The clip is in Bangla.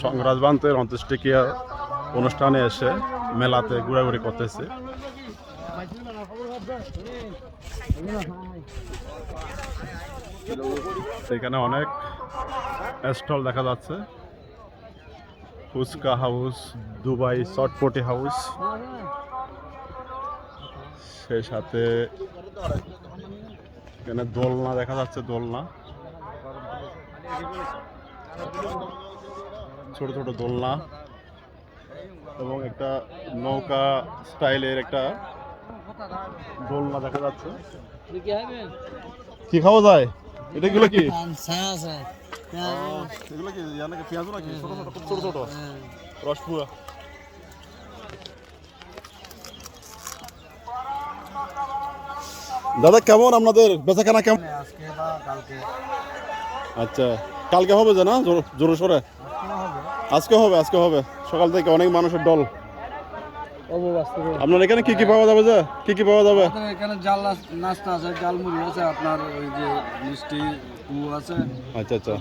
সংগ্রাজ বান্তের অন্ত্যেষ্টিক্রিয়া অনুষ্ঠানে এসে মেলাতে ঘোরাঘুরি করতেছে। এখানে অনেক স্টল দেখা যাচ্ছে, ফুচকা হাউস, দুবাই চটপটি হাউস, সেই সাথে এখানে দোলনা দেখা যাচ্ছে, দোলনা, ছোট ছোট দোলনা এবং একটা নৌকা স্টাইলের একটা দোলনা দেখা যাচ্ছে। কি খাওয়া যায়? এটা গুলো কি? এগুলো কি নাকি পেঁয়াজ নাকি? ছোট ছোট, খুব ছোট ছোট রসপুরা। দাদা কেমন আপনাদের বেচাকেনা কেমন? আচ্ছা, কালকে হবে যে না জোরে সোরে? আজকে হবে, আজকে হবে। সকাল থেকে অনেক মানুষের দল। আপনার এখানে কি কি পাওয়া যাবে? যে কি কি পাওয়া যাবে? এখানে জাল নাস্তা আছে, জাল মুড়ি আছে, আপনার ওই যে মিষ্টি আছে। আচ্ছা আচ্ছা,